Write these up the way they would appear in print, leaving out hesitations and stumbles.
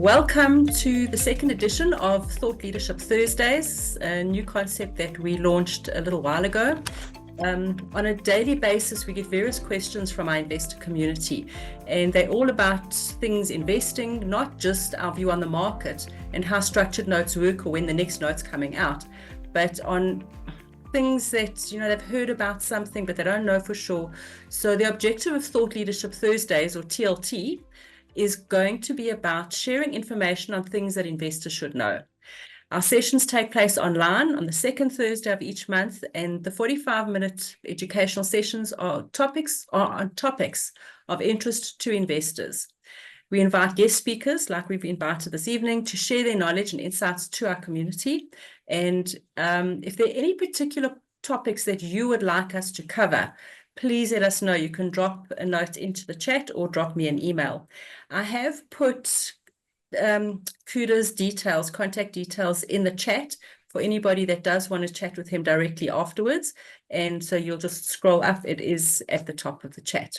Welcome to the second edition of Thought Leadership Thursdays, a new concept that we launched a little while ago. On a daily basis, we get various questions from our investor community, and they're all about things investing, not just our view on the market and how structured notes work or when the next note's coming out, but on things that, they've heard about something, but they don't know for sure. So the objective of Thought Leadership Thursdays, or TLT, is going to be about sharing information on things that investors should know. Our sessions take place online on the second Thursday of each month, and the 45-minute educational sessions are on topics of interest to investors. We invite guest speakers, like we've invited this evening, to share their knowledge and insights to our community. And if there are any particular topics that you would like us to cover, please let us know. You can drop a note into the chat or drop me an email. I have put Kuda's contact details in the chat for anybody that does want to chat with him directly afterwards. And so you'll just scroll up. It is at the top of the chat.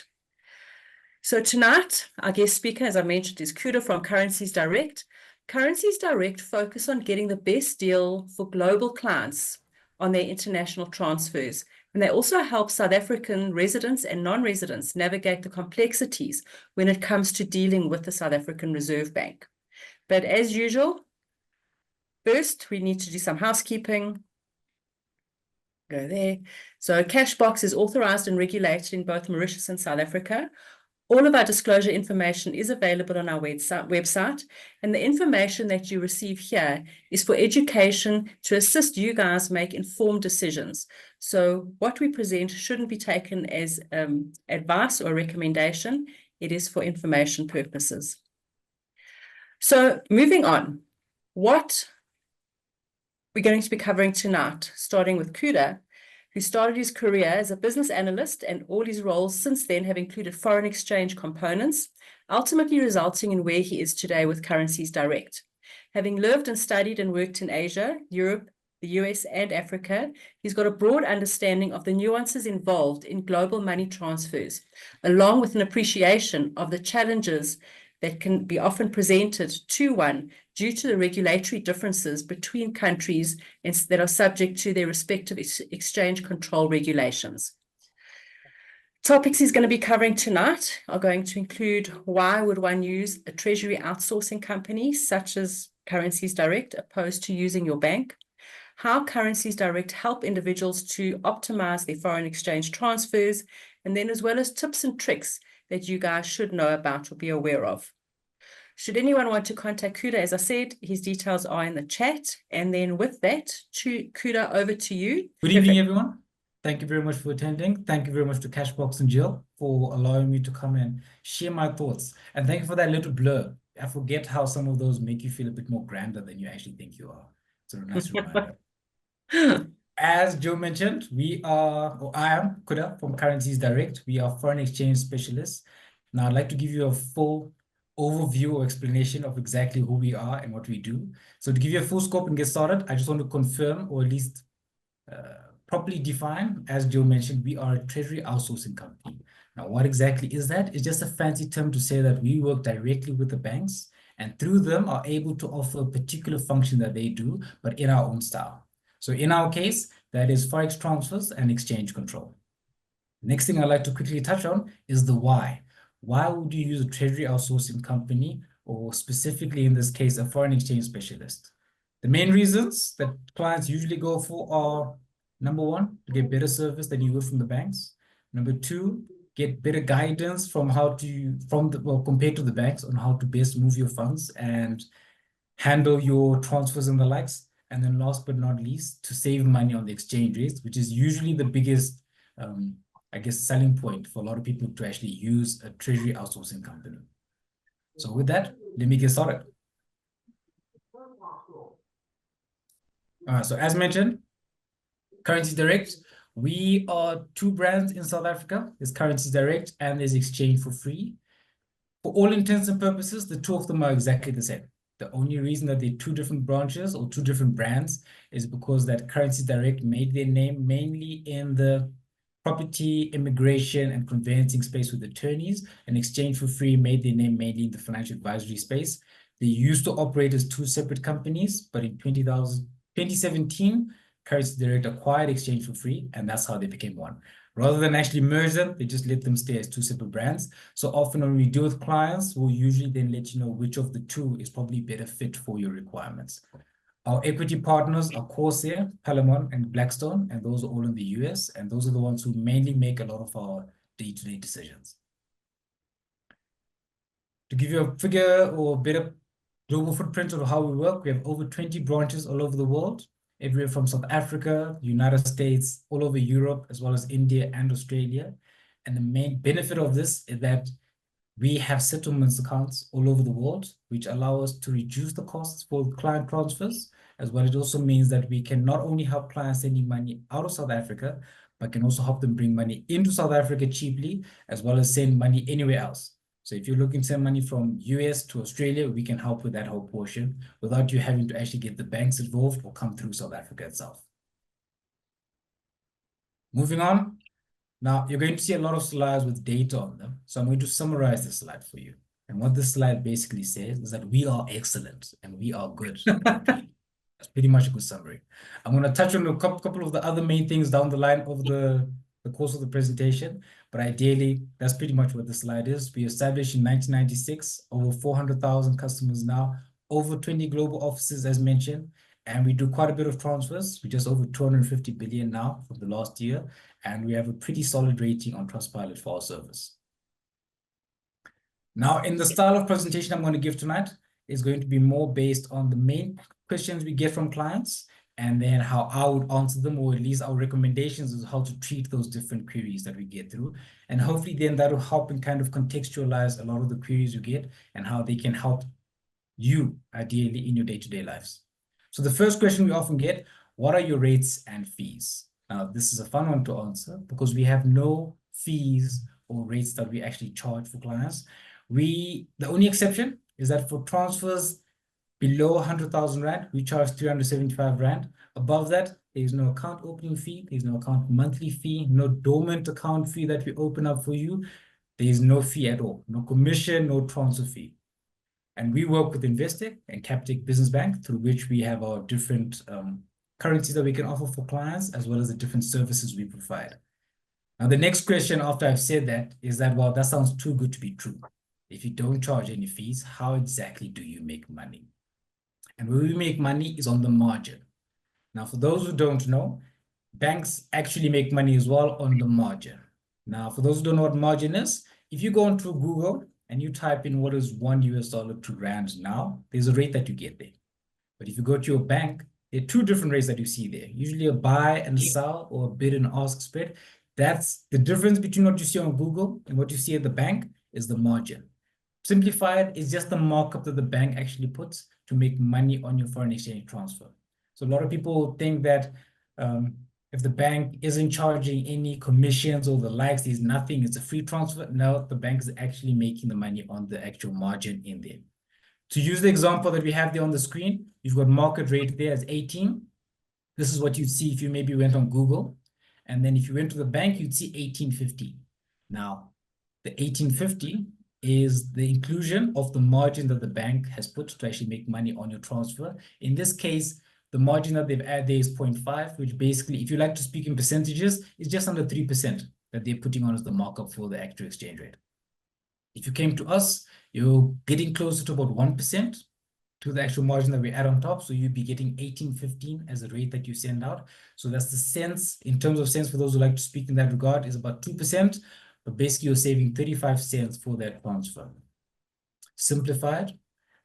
So tonight, our guest speaker, as I mentioned, is Kuda from Currencies Direct. Currencies Direct focus on getting the best deal for global clients on their international transfers. And they also help South African residents and non-residents navigate the complexities when it comes to dealing with the South African Reserve Bank. But as usual, first we need to do some housekeeping. Go there. So Cashbox is authorized and regulated in both Mauritius and South Africa. All of our disclosure information is available on our website, and the information that you receive here is for education to assist you guys make informed decisions. So what we present shouldn't be taken as advice or recommendation. It is for information purposes. So moving on, what we're going to be covering tonight, starting with Kuda, who started his career as a business analyst, and all his roles since then have included foreign exchange components, ultimately resulting in where he is today with Currencies Direct. Having lived and studied and worked in Asia, Europe, the US, and Africa, he's got a broad understanding of the nuances involved in global money transfers, along with an appreciation of the challenges that can be often presented to one due to the regulatory differences between countries that are subject to their respective exchange control regulations. Topics he's going to be covering tonight are going to include why would one use a treasury outsourcing company such as Currencies Direct opposed to using your bank, how Currencies Direct help individuals to optimize their foreign exchange transfers, and then as well as tips and tricks that you guys should know about or be aware of. Should anyone want to contact Kuda, as I said, his details are in the chat. And then with that, Kuda, over to you. Good evening, everyone. Thank you very much for attending. Thank you very much to Cashbox and Jill for allowing me to come and share my thoughts. And thank you for that little blur. I forget how some of those make you feel a bit more grander than you actually think you are. So a nice reminder. As Joe mentioned, I am Kuda from Currencies Direct. We are foreign exchange specialists. Now, I'd like to give you a full overview or explanation of exactly who we are and what we do. So to give you a full scope and get started, I just want to confirm, or at least properly define, as Joe mentioned, we are a treasury outsourcing company. Now, what exactly is that? It's just a fancy term to say that we work directly with the banks and through them are able to offer a particular function that they do, but in our own style. So in our case, that is forex transfers and exchange control. Next thing I'd like to quickly touch on is the why. Why would you use a treasury outsourcing company, or specifically in this case, a foreign exchange specialist? The main reasons that clients usually go for are, number one, to get better service than you would from the banks. Number two, get better guidance compared to the banks on how to best move your funds and handle your transfers and the likes. And then last but not least, to save money on the exchange rates, which is usually the biggest selling point for a lot of people to actually use a treasury outsourcing company. So with that, let me get started. So as mentioned, Currencies Direct, we are two brands in South Africa. There's Currencies Direct and there's Exchange for Free. For all intents and purposes, the two of them are exactly the same. The only reason that they're two different branches or two different brands is because that Currencies Direct made their name mainly in the property, immigration, and conveyancing space with attorneys, and Exchange for Free made their name mainly in the financial advisory space. They used to operate as two separate companies, but in 2017, Currencies Direct acquired Exchange for Free, and that's how they became one. Rather than actually merge them, they just let them stay as two separate brands. So often when we deal with clients, we'll usually then let you know which of the two is probably better fit for your requirements. Our equity partners are Corsair, Palomon, and Blackstone, and those are all in the US, and those are the ones who mainly make a lot of our day-to-day decisions. To give you a figure or a better global footprint of how we work, we have over 20 branches all over the world, everywhere from South Africa, the United States, all over Europe, as well as India and Australia. And the main benefit of this is that we have settlements accounts all over the world, which allow us to reduce the costs for client transfers, as well. It also means that we can not only help clients sending money out of South Africa, but can also help them bring money into South Africa cheaply, as well as send money anywhere else. So if you're looking to send money from US to Australia, we can help with that whole portion without you having to actually get the banks involved or come through South Africa itself. Moving on. Now, you're going to see a lot of slides with data on them. So I'm going to summarize this slide for you. And what this slide basically says is that we are excellent and we are good. That's pretty much a good summary. I'm going to touch on a couple of the other main things down the line over the course of the presentation. But ideally, that's pretty much what the slide is. We established in 1996, over 400,000 customers now, over 20 global offices as mentioned. And we do quite a bit of transfers. We're just over 250 billion now for the last year. And we have a pretty solid rating on Trustpilot for our service. Now, in the style of presentation I'm going to give tonight is going to be more based on the main questions we get from clients and then how I would answer them, or at least our recommendations is how to treat those different queries that we get through. And hopefully then that will help and kind of contextualize a lot of the queries you get and how they can help you ideally in your day-to-day lives. So the first question we often get, what are your rates and fees? Now, this is a fun one to answer because we have no fees or rates that we actually charge for clients. The only exception is that for transfers below 100,000 Rand, we charge 375 Rand. Above that, there is no account opening fee. There's no account monthly fee, no dormant account fee that we open up for you. There is no fee at all, no commission, no transfer fee. And we work with Investec and Capitec Business Bank, through which we have our different currencies that we can offer for clients, as well as the different services we provide. Now, the next question after I've said that is that, well, that sounds too good to be true. If you don't charge any fees, how exactly do you make money? And where we make money is on the margin. Now, for those who don't know, banks actually make money as well on the margin. Now, for those who don't know what margin is, if you go onto Google and you type in what is $1 to Rand now, there's a rate that you get there. But if you go to your bank, there are two different rates that you see there. Usually a buy and a sell or a bid and ask spread. That's the difference between what you see on Google and what you see at the bank is the margin. Simplified is just the markup that the bank actually puts to make money on your foreign exchange transfer. So a lot of people think that if the bank isn't charging any commissions or the likes, there's nothing, it's a free transfer. No, the bank is actually making the money on the actual margin in there. To use the example that we have there on the screen, you've got market rate there as 18. This is what you'd see if you maybe went on Google. And then if you went to the bank, you'd see 1850. Now, the 1850 is the inclusion of the margin that the bank has put to actually make money on your transfer. In this case, the margin that they've added there is 0.5, which basically, if you like to speak in percentages, is just under 3% that they're putting on as the markup for the actual exchange rate. If you came to us, you're getting closer to about 1% to the actual margin that we add on top. So you'd be getting 1815 as a rate that you send out. So that's the cents, in terms of cents, for those who like to speak in that regard, is about 2%. But basically, you're saving 35 cents for that transfer. Simplified,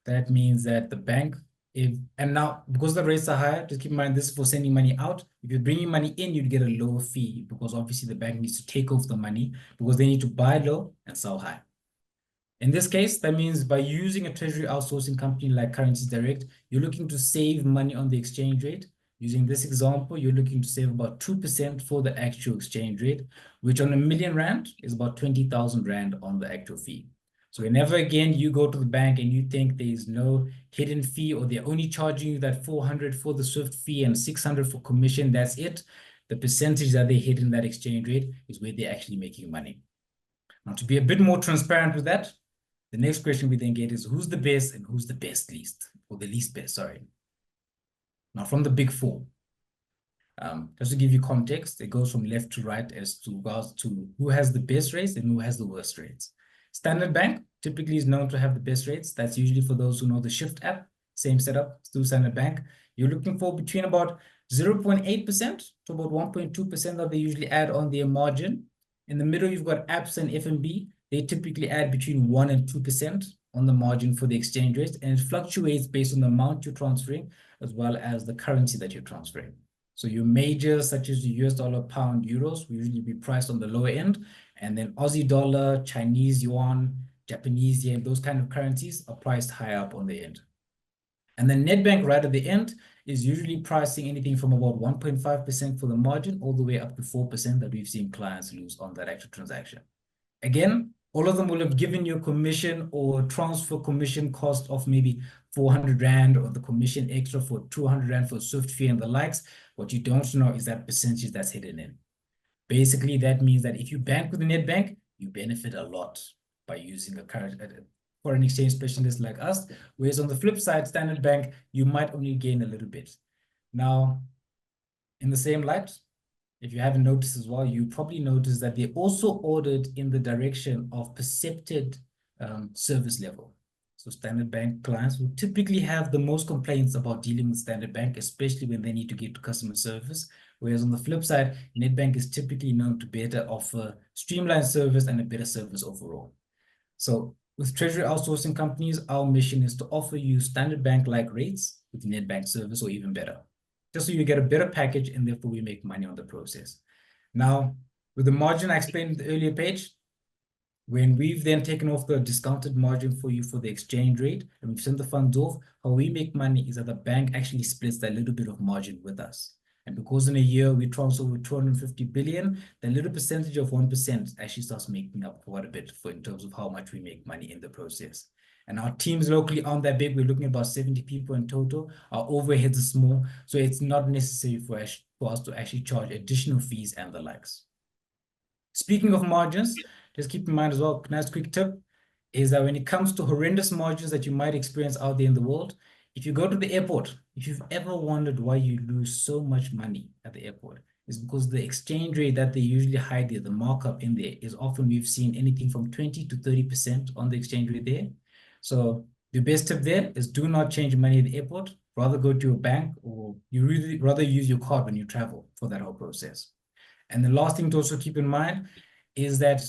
that means that the bank, and now because the rates are higher, just keep in mind this is for sending money out. If you're bringing money in, you'd get a lower fee because obviously the bank needs to take off the money because they need to buy low and sell high. In this case, that means by using a treasury outsourcing company like Currencies Direct, you're looking to save money on the exchange rate. Using this example, you're looking to save about 2% for the actual exchange rate, which on R1,000,000 is about 20,000 Rand on the actual fee. So whenever again you go to the bank and you think there is no hidden fee or they're only charging you that 400 for the SWIFT fee and 600 for commission, that's it. The percentage that they hit in that exchange rate is where they're actually making money. Now, to be a bit more transparent with that, The next question we then get is who's the best and who's the best least, or the least best, sorry. Now from the big four, just to give you context, it goes from left to right as to regards to who has the best rates and who has the worst rates. Standard Bank typically is known to have the best rates. That's usually for those who know the Shift app, same setup, still Standard Bank. You're looking for between about 0.8% to about 1.2% that they usually add on their margin. In the middle, you've got apps and FNB. They typically add between 1 and 2% on the margin for the exchange rate, and it fluctuates based on the amount you're transferring as well as the currency that you're transferring. So your majors such as the US dollar, pound, euros will usually be priced on the lower end, and then Aussie dollar, Chinese yuan, Japanese yen, those kind of currencies are priced higher up on the end. And then Nedbank right at the end is usually pricing anything from about 1.5% for the margin all the way up to 4% that we've seen clients lose on that actual transaction. Again, all of them will have given you a commission or transfer commission cost of maybe 400 Rand or the commission extra for 200 Rand for Swift fee and the likes. What you don't know is that percentage that's hidden in. Basically, that means that if you bank with a Nedbank, you benefit a lot by using a current foreign exchange specialist like us. Whereas on the flip side, Standard Bank, you might only gain a little bit. Now, in the same light, if you haven't noticed as well, you probably noticed that they also ordered in the direction of perceived service level. So Standard Bank clients will typically have the most complaints about dealing with Standard Bank, especially when they need to get to customer service. Whereas on the flip side, Nedbank is typically known to better offer streamlined service and a better service overall. So with treasury outsourcing companies, our mission is to offer you Standard Bank-like rates with Nedbank service or even better, just so you get a better package and therefore we make money on the process. Now, with the margin I explained in the earlier page, when we've then taken off the discounted margin for you for the exchange rate and we've sent the funds off, how we make money is that the bank actually splits that little bit of margin with us. And because in a year we transfer over 250 billion, the little percentage of 1% actually starts making up quite a bit in terms of how much we make money in the process. And our teams locally aren't that big. We're looking at about 70 people in total. Our overheads are small, so it's not necessary for us to actually charge additional fees and the likes. Speaking of margins, just keep in mind as well, nice quick tip, is that when it comes to horrendous margins that you might experience out there in the world, if you go to the airport, if you've ever wondered why you lose so much money at the airport, it's because the exchange rate that they usually hide there, the markup in there, is often we've seen anything from 20 to 30% on the exchange rate there. So the best tip there is do not change money at the airport. Rather go to a bank, or you really rather use your card when you travel for that whole process. And the last thing to also keep in mind is that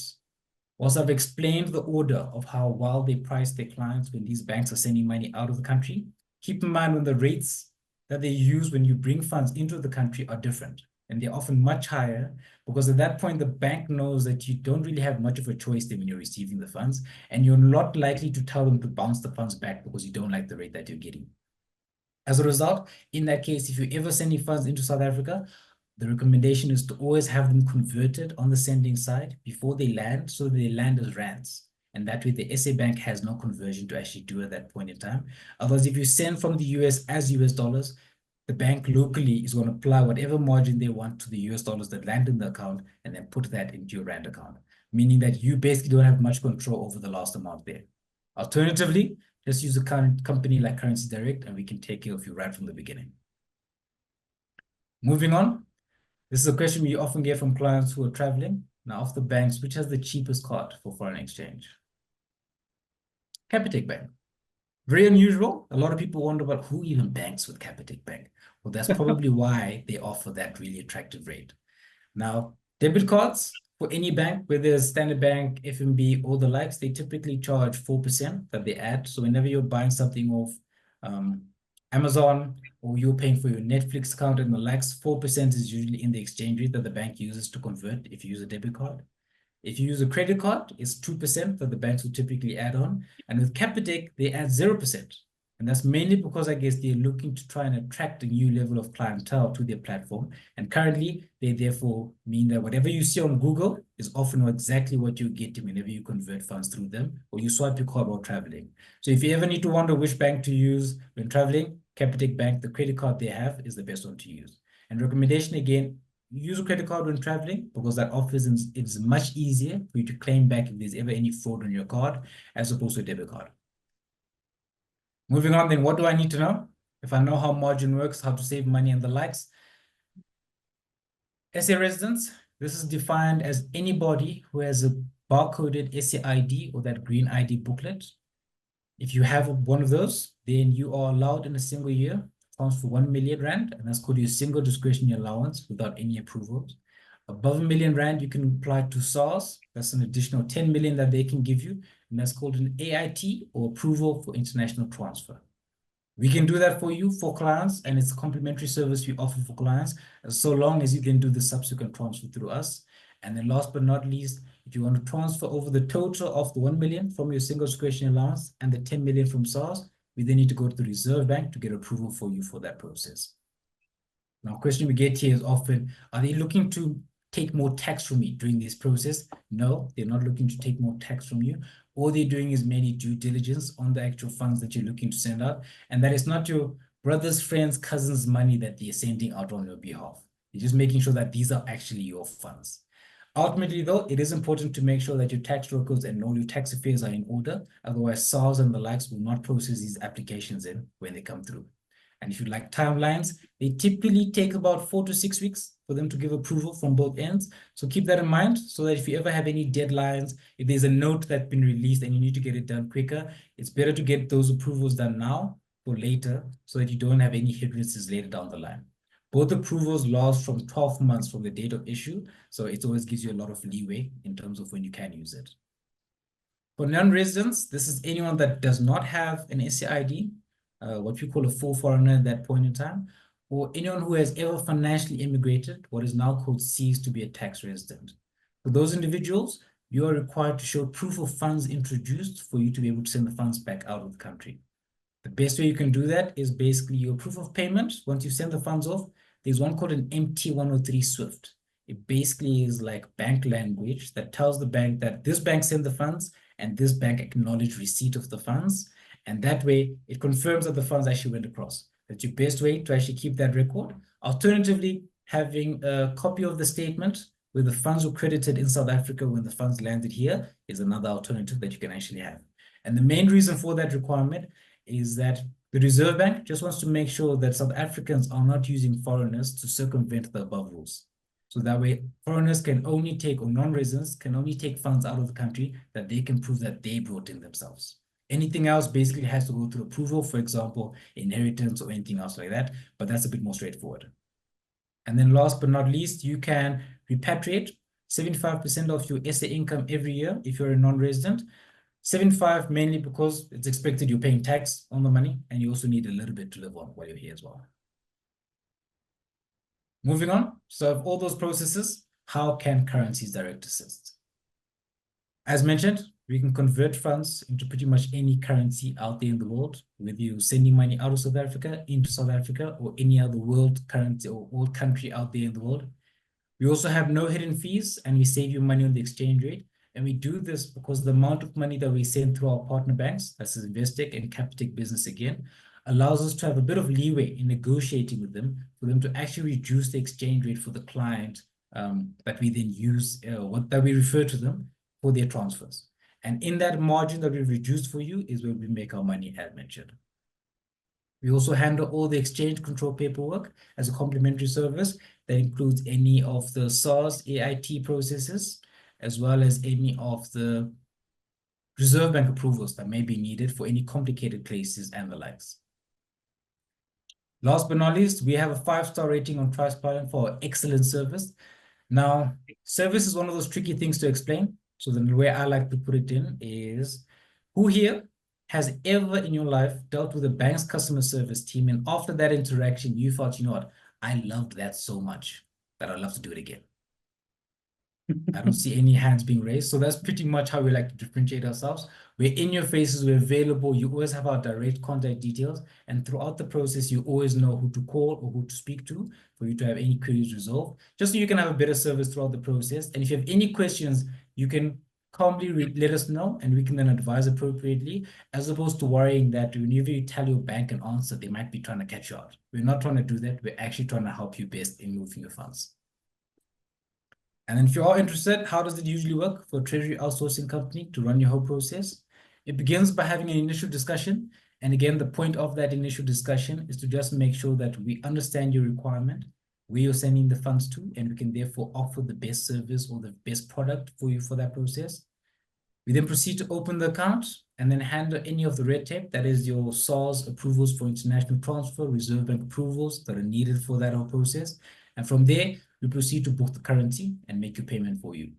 whilst I've explained the order of how well they price their clients when these banks are sending money out of the country, keep in mind when the rates that they use when you bring funds into the country are different. And they're often much higher because at that point, the bank knows that you don't really have much of a choice then when you're receiving the funds, and you're not likely to tell them to bounce the funds back because you don't like the rate that you're getting. As a result, in that case, if you're ever sending funds into South Africa, the recommendation is to always have them converted on the sending side before they land, so they land as rands. And that way the SA Bank has no conversion to actually do at that point in time. Otherwise, if you send from the US as US dollars, the bank locally is going to apply whatever margin they want to the US dollars that land in the account and then put that into your rand account, meaning that you basically don't have much control over the last amount there. Alternatively, just use a current company like Currencies Direct and we can take care of you right from the beginning. Moving on. This is a question we often get from clients who are traveling. Now, of the banks, which has the cheapest card for foreign exchange? Capitec Bank. Very unusual. A lot of people wonder about who even banks with Capitec Bank. Well, that's probably why they offer that really attractive rate. Now, debit cards for any bank, whether it's Standard Bank, FNB, or the likes, they typically charge 4% that they add. So whenever you're buying something off Amazon, or you're paying for your Netflix account and the likes, 4% is usually in the exchange rate that the bank uses to convert if you use a debit card. If you use a credit card, it's 2% that the banks will typically add on. And with Capitec, they add 0%. And that's mainly because I guess they're looking to try and attract a new level of clientele to their platform. And currently, they therefore mean that whatever you see on Google is often exactly what you get whenever you convert funds through them or you swipe your card while traveling. So if you ever need to wonder which bank to use when traveling, Capitec Bank, the credit card they have is the best one to use. And recommendation again, use a credit card when traveling because that offers it's much easier for you to claim back if there's ever any fraud on your card as opposed to a debit card. Moving on, then what do I need to know? If I know how margin works, how to save money and the likes. SA residents, this is defined as anybody who has a barcoded SA ID or that green ID booklet. If you have one of those, then you are allowed in a single year transfer 1 million rand, and that's called your single discretionary allowance without any approvals. Above 1 million rand, you can apply to SARS. That's an additional 10 million that they can give you, and that's called an AIT or approval for international transfer. We can do that for you for clients, and it's a complimentary service we offer for clients, so long as you then do the subsequent transfer through us. And then last but not least, if you want to transfer over the total of the 1 million from your single discretionary allowance and the 10 million from SARS, we then need to go to the Reserve Bank to get approval for you for that process. Now, a question we get here is often, are they looking to take more tax from me during this process? No, they're not looking to take more tax from you. All they're doing is mainly due diligence on the actual funds that you're looking to send out. And that is not your brother's, friend's, cousin's money that they're sending out on your behalf. You're just making sure that these are actually your funds. Ultimately, though, it is important to make sure that your tax records and all your tax affairs are in order. Otherwise, SARS and the likes will not process these applications in when they come through. And if you like timelines, they typically take about 4 to 6 weeks for them to give approval from both ends. So keep that in mind so that if you ever have any deadlines, if there's a note that's been released and you need to get it done quicker, it's better to get those approvals done now or later so that you don't have any hindrances later down the line. Both approvals last from 12 months from the date of issue, so it always gives you a lot of leeway in terms of when you can use it. For non-residents, this is anyone that does not have an SCID, what we call a full foreigner at that point in time, or anyone who has ever financially immigrated, what is now called ceased to be a tax resident. For those individuals, you are required to show proof of funds introduced for you to be able to send the funds back out of the country. The best way you can do that is basically your proof of payment. Once you send the funds off, there's one called an MT103 SWIFT. It basically is like bank language that tells the bank that this bank sent the funds and this bank acknowledged receipt of the funds. And that way, it confirms that the funds actually went across. That's your best way to actually keep that record. Alternatively, having a copy of the statement where the funds were credited in South Africa when the funds landed here is another alternative that you can actually have. And the main reason for that requirement is that the Reserve Bank just wants to make sure that South Africans are not using foreigners to circumvent the above rules. So that way, foreigners can only take, or non-residents can only take funds out of the country that they can prove that they brought in themselves. Anything else basically has to go through approval, for example, inheritance or anything else like that, but that's a bit more straightforward. And then last but not least, you can repatriate 75% of your SA income every year if you're a non-resident. 75 mainly because it's expected you're paying tax on the money and you also need a little bit to live on while you're here as well. Moving on, so of all those processes, how can Currencies Direct assist? As mentioned, we can convert funds into pretty much any currency out there in the world, whether you're sending money out of South Africa into South Africa or any other world currency or world country out there in the world. We also have no hidden fees and we save you money on the exchange rate. And we do this because the amount of money that we send through our partner banks, that's Investec and Capitec Business again, allows us to have a bit of leeway in negotiating with them for them to actually reduce the exchange rate for the client that we then use, that we refer to them for their transfers. And in that margin that we've reduced for you is where we make our money, as mentioned. We also handle all the exchange control paperwork as a complimentary service that includes any of the SARS AIT processes, as well as any of the Reserve Bank approvals that may be needed for any complicated cases and the likes. Last but not least, we have a 5-star rating on Trustpilot for our excellent service. Now, service is one of those tricky things to explain. So the way I like to put it in is, who here has ever in your life dealt with a bank's customer service team, and after that interaction, you thought, you know what, I loved that so much that I'd love to do it again? I don't see any hands being raised. So that's pretty much how we like to differentiate ourselves. We're in your faces, we're available. You always have our direct contact details. And throughout the process, you always know who to call or who to speak to for you to have any queries resolved, just so you can have a better service throughout the process. And if you have any questions, you can calmly let us know and we can then advise appropriately, as opposed to worrying that whenever you tell your bank an answer, they might be trying to catch you out. We're not trying to do that. We're actually trying to help you best in moving your funds. And then if you are interested, how does it usually work for a treasury outsourcing company to run your whole process? It begins by having an initial discussion. And again, the point of that initial discussion is to just make sure that we understand your requirement, where you're sending the funds to, and we can therefore offer the best service or the best product for you for that process. We then proceed to open the account and then handle any of the red tape, that is your SARS approvals for international transfer, Reserve Bank approvals that are needed for that whole process. And from there, we proceed to book the currency and make your payment for you.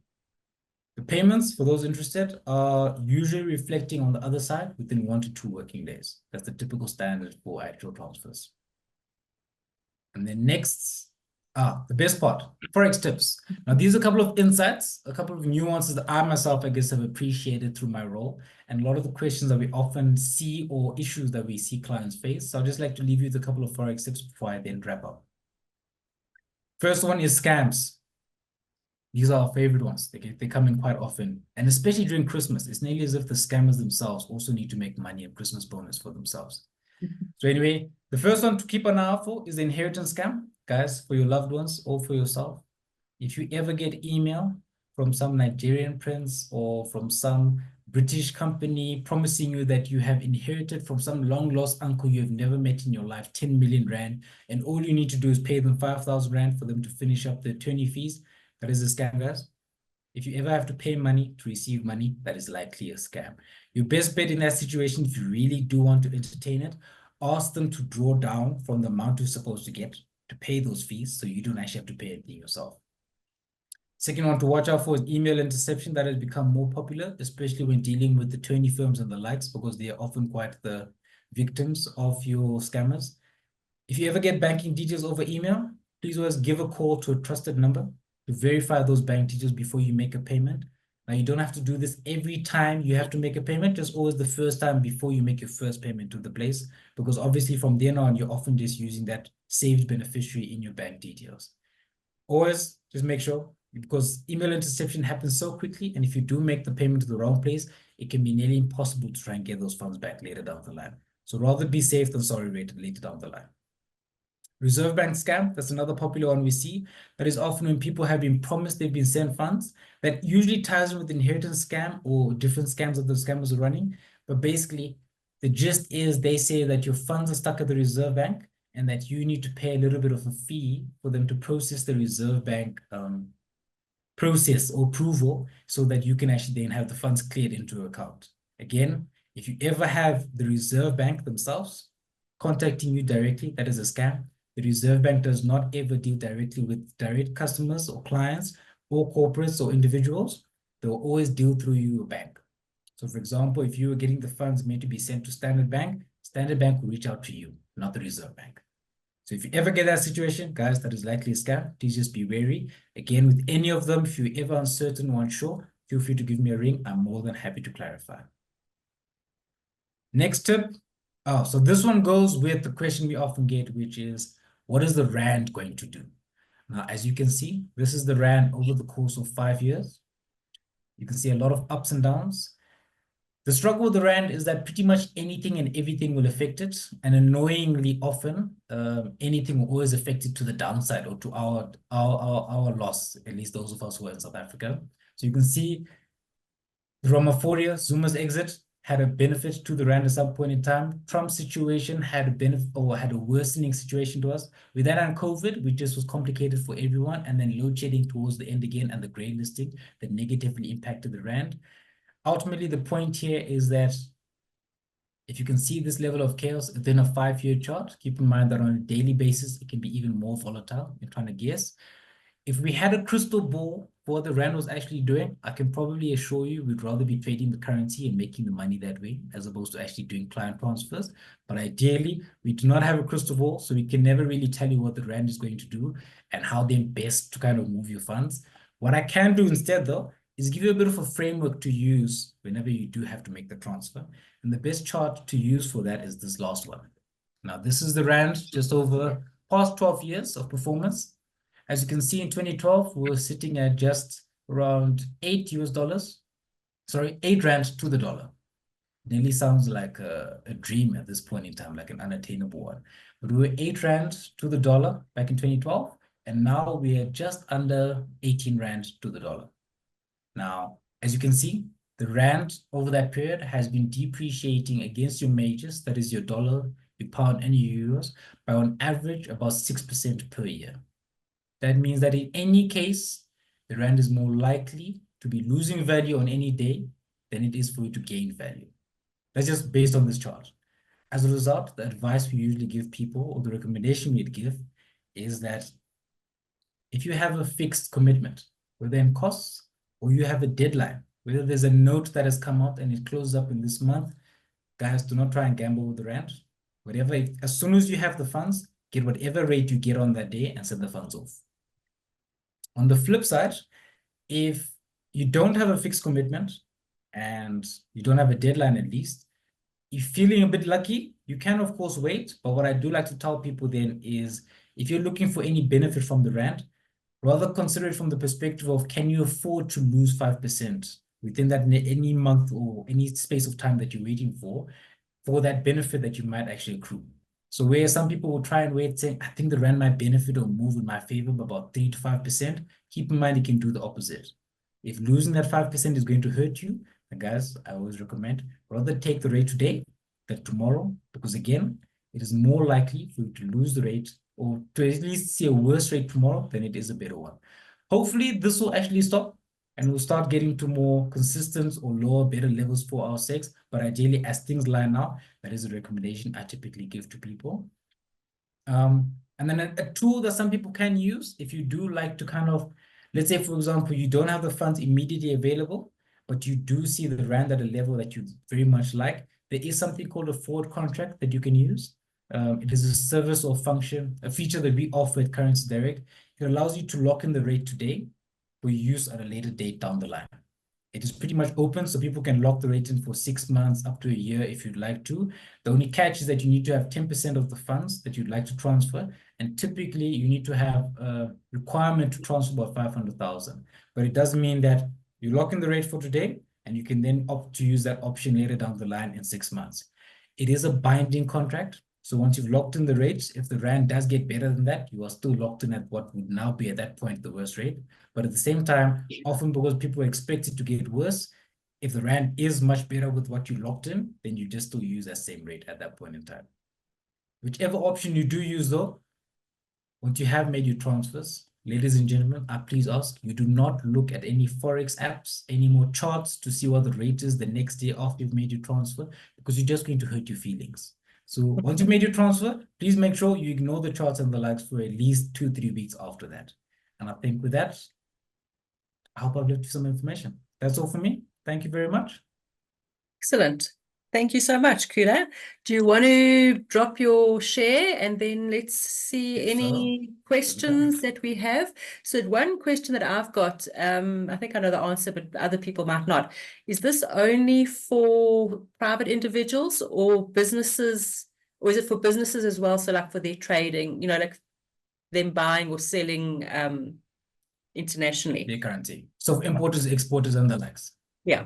The payments, for those interested, are usually reflecting on the other side within 1 to 2 working days. That's the typical standard for actual transfers. And then next, the best part, Forex tips. Now, these are a couple of insights, a couple of nuances that I myself, I guess, have appreciated through my role, and a lot of the questions that we often see or issues that we see clients face. So I'd just like to leave you with a couple of Forex tips before I then wrap up. First one is scams. These are our favorite ones. They come in quite often, and especially during Christmas. It's nearly as if the scammers themselves also need to make money, a Christmas bonus for themselves. So anyway, the first one to keep an eye out for is the inheritance scam. Guys, for your loved ones or for yourself. If you ever get email from some Nigerian prince or from some British company promising you that you have inherited from some long lost uncle you have never met in your life 10 million rand, and all you need to do is pay them 5,000 rand for them to finish up the attorney fees, that is a scam, guys. If you ever have to pay money to receive money, that is likely a scam. Your best bet in that situation, if you really do want to entertain it, ask them to draw down from the amount you're supposed to get to pay those fees, so you don't actually have to pay anything yourself. Second one to watch out for is email interception. That has become more popular, especially when dealing with attorney firms and the likes, because they are often quite the victims of your scammers. If you ever get banking details over email, please always give a call to a trusted number to verify those bank details before you make a payment. Now, you don't have to do this every time you have to make a payment, just always the first time before you make your first payment to the place, because obviously from then on, you're often just using that saved beneficiary in your bank details. Always just make sure, because email interception happens so quickly, and if you do make the payment to the wrong place, it can be nearly impossible to try and get those funds back later down the line. So rather be safe than sorry later down the line. Reserve Bank scam, that's another popular one we see. That is often when people have been promised they've been sent funds. That usually ties in with inheritance scam or different scams that the scammers are running. But basically, the gist is they say that your funds are stuck at the Reserve Bank and that you need to pay a little bit of a fee for them to process the Reserve Bank process or approval, so that you can actually then have the funds cleared into your account. Again, if you ever have the Reserve Bank themselves contacting you directly, that is a scam. The Reserve Bank does not ever deal directly with direct customers or clients or corporates or individuals. They will always deal through your bank. So for example, if you were getting the funds meant to be sent to Standard Bank will reach out to you, not the Reserve Bank. So if you ever get that situation, guys, that is likely a scam. Please just be wary. Again, with any of them, if you're ever uncertain or unsure, feel free to give me a ring. I'm more than happy to clarify. Next tip. So this one goes with the question we often get, which is, what is the Rand going to do? Now, as you can see, this is the Rand over the course of 5 years. You can see a lot of ups and downs. The struggle with the Rand is that pretty much anything and everything will affect it. And annoyingly often, anything will always affect it to the downside or to our loss, at least those of us who are in South Africa. So you can see the Ramaphosa, Zuma's exit had a benefit to the Rand at some point in time. Trump's situation had a benefit or had a worsening situation to us. With that and COVID, which just was complicated for everyone, and then load shedding towards the end again and the grey listing that negatively impacted the Rand. Ultimately, the point here is that if you can see this level of chaos within a 5-year chart, keep in mind that on a daily basis, it can be even more volatile. You're trying to guess. If we had a crystal ball for what the Rand was actually doing, I can probably assure you we'd rather be trading the currency and making the money that way, as opposed to actually doing client transfers. But ideally, we do not have a crystal ball, so we can never really tell you what the Rand is going to do and how then best to kind of move your funds. What I can do instead, though, is give you a bit of a framework to use whenever you do have to make the transfer. And the best chart to use for that is this last one. Now, this is the Rand just over past 12 years of performance. As you can see, in 2012, we were sitting at just around $8. Sorry, 8 Rand to the dollar. Nearly sounds like a dream at this point in time, like an unattainable one. But we were 8 Rand to the dollar back in 2012. and now we are just under 18 Rand to the dollar. Now, as you can see, the Rand over that period has been depreciating against your majors, that is your dollar, your pound, and your euros, by on average about 6% per year. That means that in any case, the Rand is more likely to be losing value on any day than it is for you to gain value. That's just based on this chart. As a result, the advice we usually give people, or the recommendation we'd give, is that if you have a fixed commitment, whether in costs or you have a deadline, whether there's a note that has come out and it closes up in this month, guys, do not try and gamble with the Rand. Whatever, as soon as you have the funds, get whatever rate you get on that day and send the funds off. On the flip side, if you don't have a fixed commitment and you don't have a deadline at least, you're feeling a bit lucky, you can of course wait. But what I do like to tell people then is, if you're looking for any benefit from the Rand, rather consider it from the perspective of, can you afford to lose 5% within that any month or any space of time that you're waiting for that benefit that you might actually accrue. So where some people will try and wait saying, I think the Rand might benefit or move in my favor by about 3 to 5%, keep in mind you can do the opposite. If losing that 5% is going to hurt you, then guys, I always recommend rather take the rate today than tomorrow, because again, it is more likely for you to lose the rate or to at least see a worse rate tomorrow than it is a better one. Hopefully this will actually stop and we'll start getting to more consistent or lower, better levels for our sex. But ideally, as things line out, that is a recommendation I typically give to people. And then a tool that some people can use if you do like to kind of, let's say, for example, you don't have the funds immediately available, but you do see the Rand at a level that you very much like. There is something called a forward contract that you can use. It is a service or function, a feature that we offer at Currencies Direct. It allows you to lock in the rate today for use at a later date down the line. It is pretty much open, so people can lock the rate in for 6 months up to a year if you'd like to. The only catch is that you need to have 10% of the funds that you'd like to transfer, and typically you need to have a requirement to transfer about 500,000. But it doesn't mean that you lock in the rate for today and you can then opt to use that option later down the line in 6 months. It is a binding contract. So once you've locked in the rates, if the Rand does get better than that, you are still locked in at what would now be at that point the worst rate. But at the same time, often because people expect it to get worse, if the Rand is much better with what you locked in, then you just still use that same rate at that point in time. Whichever option you do use though, once you have made your transfers, ladies and gentlemen, I please ask, you do not look at any Forex apps, any more charts to see what the rate is the next day after you've made your transfer, because you're just going to hurt your feelings. So once you've made your transfer, please make sure you ignore the charts and the likes for at least 2-3 weeks after that. And I think with that, I hope I've left you some information. That's all for me. Thank you very much. Excellent. Thank you so much, Kuda. Do you want to drop your share and then let's see any questions that we have? So one question that I've got, I think I know the answer, but other people might not. Is this only for private individuals or businesses, or is it for businesses as well? So like for their trading, like them buying or selling internationally? Their currency. So importers, exporters, and the likes. Yeah.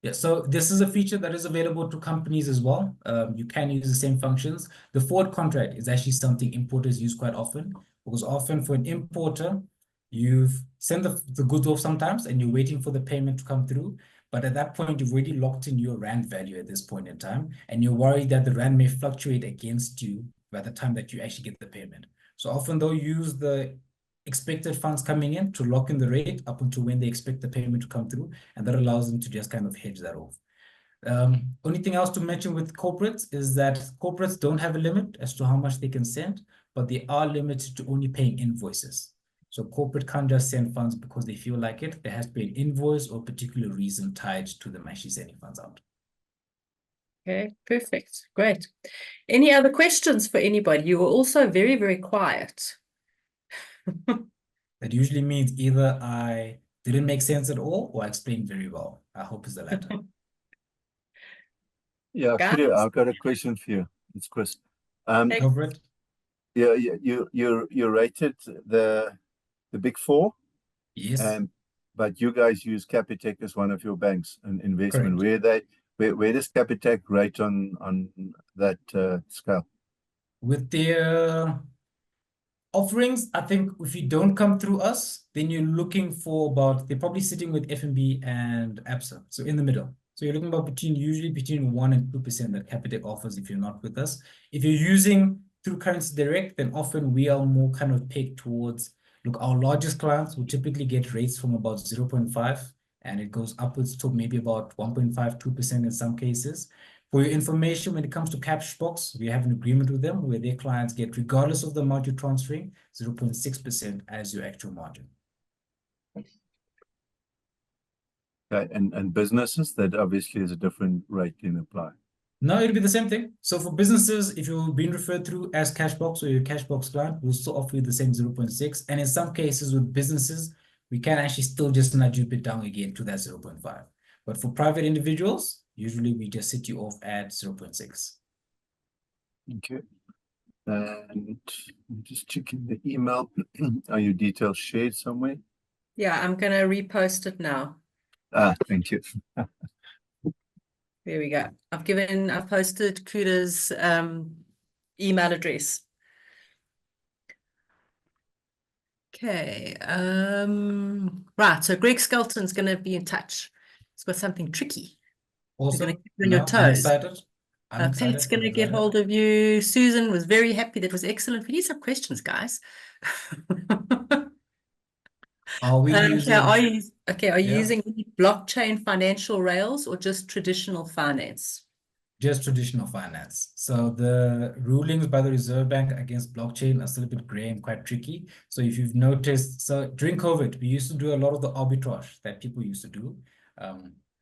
Yeah, so this is a feature that is available to companies as well. You can use the same functions. The forward contract is actually something importers use quite often, because often for an importer, you've sent the goods off sometimes and you're waiting for the payment to come through. But at that point, you've already locked in your Rand value at this point in time, and you're worried that the Rand may fluctuate against you by the time that you actually get the payment. So often they'll use the expected funds coming in to lock in the rate up until when they expect the payment to come through, and that allows them to just kind of hedge that off. Only thing else to mention with corporates is that corporates don't have a limit as to how much they can send, but they are limited to only paying invoices. So corporate can't just send funds because they feel like it. There has to be an invoice or a particular reason tied to them actually sending funds out. Okay, perfect. Great. Any other questions for anybody? You were also very, very quiet. That usually means either I didn't make sense at all or I explained very well. I hope it's the latter. Yeah, Kuda, I've got a question for you. It's Chris. Go for it. Yeah, you rated the big four. Yes. But you guys use Capitec as one of your banks and investment. Correct. Where does Capitec rate on that scale? With their Offerings, I think if you don't come through us, then you're looking for about, they're probably sitting with FNB and ABSA, so in the middle. So you're looking about usually between 1% and 2% that Capitec offers if you're not with us. If you're using through Currencies Direct, then often we are more kind of pegged towards, look, our largest clients will typically get rates from about 0.5, and it goes upwards to maybe about 1.5, 2% in some cases. For your information, when it comes to Cashbox, we have an agreement with them where their clients get, regardless of the amount you're transferring, 0.6% as your actual margin. Okay, and businesses, that obviously is a different rate can apply. No, it'll be the same thing. So for businesses, if you've been referred through as Cashbox or your Cashbox client, we'll still offer you the same 0.6. And in some cases with businesses, we can actually still just nudge you a bit down again to that 0.5. But for private individuals, usually we just sit you off at 0.6. Okay. And I'm just checking the email. Are your details shared somewhere? Yeah, I'm going to repost it now. Thank you. There we go. I've posted Kuda's email address. Okay. Right. So Greg Skelton's going to be in touch. He's got something tricky. Also, You're going to keep you on your I'm toes. excited. Pat's going to get hold of you. Susan was very happy. That was excellent. We need some questions, guys. Are we using? Are you Yeah. using blockchain financial rails or just traditional finance? Just traditional finance. So the rulings by the Reserve Bank against blockchain are still a bit gray and quite tricky. So if you've noticed, so during COVID, we used to do a lot of the arbitrage that people used to do.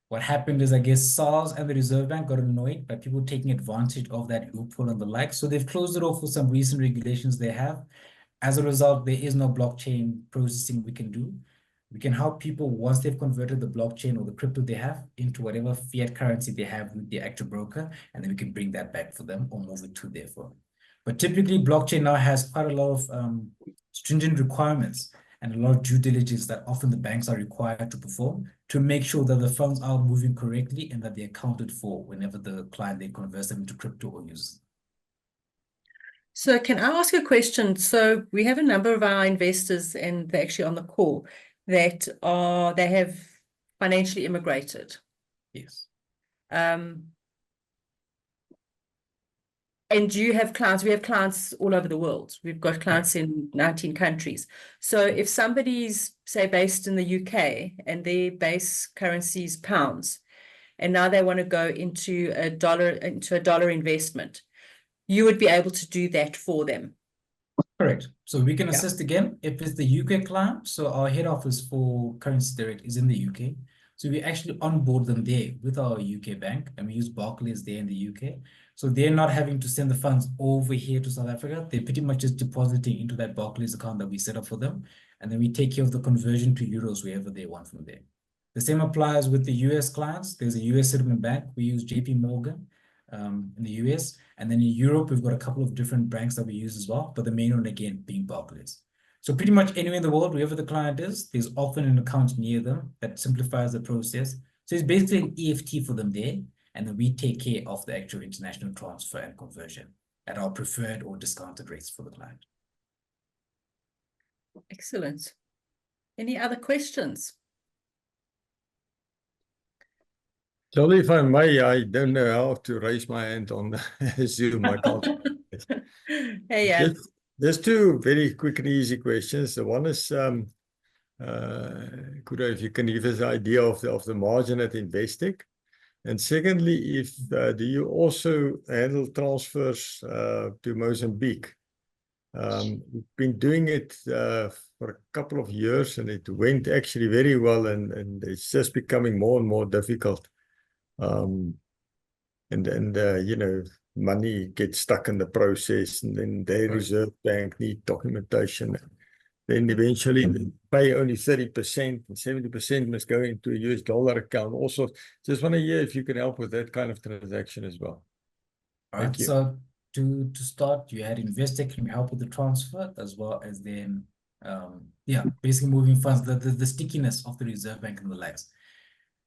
What happened is, I guess, SARS and the Reserve Bank got annoyed by people taking advantage of that loophole and the like. So they've closed it off for some recent regulations they have. As a result, there is no blockchain processing we can do. We can help people once they've converted the blockchain or the crypto they have into whatever fiat currency they have with the actual broker, and then we can bring that back for them or move it to their firm. But typically, blockchain now has quite a lot of stringent requirements and a lot of due diligence that often the banks are required to perform to make sure that the funds are moving correctly and that they're accounted for whenever the client they converts them into crypto or uses. So can I ask a question? So we have a number of our investors, and they're actually on the call, that they have financially immigrated. Yes. And do you have clients? We have clients all over the world. We've got clients in 19 countries. So if somebody's, say, based in the UK and their base currency is pounds, and now they want to go into a dollar investment, you would be able to do that for them. Correct. So we can assist again if it's the UK client. So our head office for Currencies Direct is in the UK. So we actually onboard them there with our UK bank, and we use Barclays there in the UK. So they're not having to send the funds over here to South Africa. They're pretty much just depositing into that Barclays account that we set up for them. And then we take care of the conversion to euros wherever they want from there. The same applies with the US clients. There's a US settlement bank. We use JP Morgan in the US. And then in Europe, we've got a couple of different banks that we use as well, but the main one, again, being Barclays. So pretty much anywhere in the world, wherever the client is, there's often an account near them that simplifies the process. So it's basically an EFT for them there, and then we take care of the actual international transfer and conversion at our preferred or discounted rates for the client. Excellent. Any other questions? Jolly, if I may, I don't know how to raise my hand on Zoom. I can't. Hey, yeah. There's two very quick and easy questions. The one is, Kuda, if you can give us an idea of the margin at Investec. And secondly, if do you also handle transfers to Mozambique? We've been doing it for a couple of years, and it went actually very well, and it's just becoming more and more difficult. You know, money gets stuck in the process, and then the Reserve Bank need documentation. Then eventually they pay only 30%, and 70% must go into a US dollar account. Also, just want to hear if you can help with that kind of transaction as well. Thank you. So to start, you had Investec can help with the transfer as well as then, basically moving funds, the stickiness of the Reserve Bank and the likes.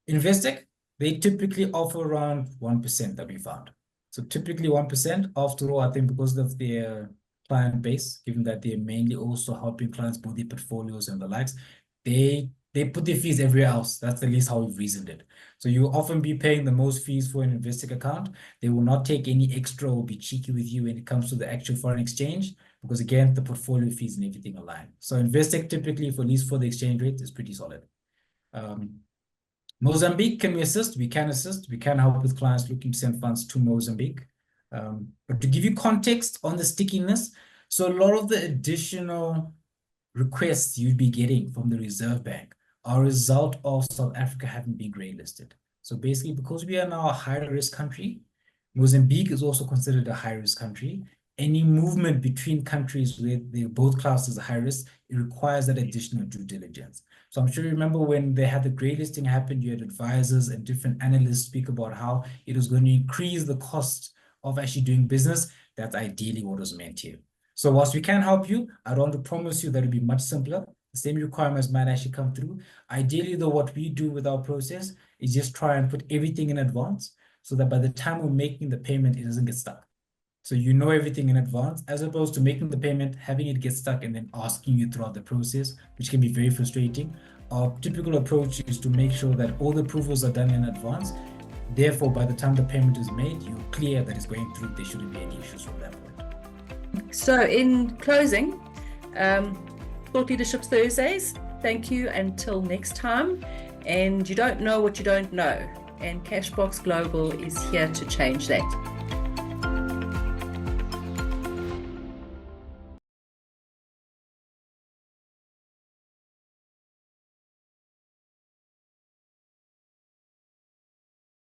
Investec, they typically offer around 1% that we found. So typically 1%. After all, I think because of their client base, given that they're mainly also helping clients build their portfolios and the likes. They put their fees everywhere else. That's at least how we've reasoned it. So you'll often be paying the most fees for an investing account. They will not take any extra or be cheeky with you when it comes to the actual foreign exchange, because again, the portfolio fees and everything align. So Investec typically, for at least for the exchange rate, is pretty solid. Mozambique, can we assist? We can assist. We can help with clients looking to send funds to Mozambique. But to give you context on the stickiness, so a lot of the additional requests you'd be getting from the Reserve Bank are a result of South Africa having been grey listed. So basically, because we are now a higher risk country, Mozambique is also considered a high risk country. Any movement between countries where they're both classed as a high risk, it requires that additional due diligence. So I'm sure you remember when they had the grey listing happen, you had advisors and different analysts speak about how it was going to increase the cost of actually doing business. That's ideally what was meant here. So whilst we can help you, I don't want to promise you that it'll be much simpler. The same requirements might actually come through. Ideally, though, what we do with our process is just try and put everything in advance so that by the time we're making the payment, it doesn't get stuck. So you know everything in advance, as opposed to making the payment, having it get stuck, and then asking you throughout the process, which can be very frustrating. Our typical approach is to make sure that all the approvals are done in advance. Therefore, by the time the payment is made, you're clear that it's going through. There shouldn't be any issues from that point. So in closing, Thought Leadership Thursdays, thank you until next time. And you don't know what you don't know. And Cashbox Global is here to change that.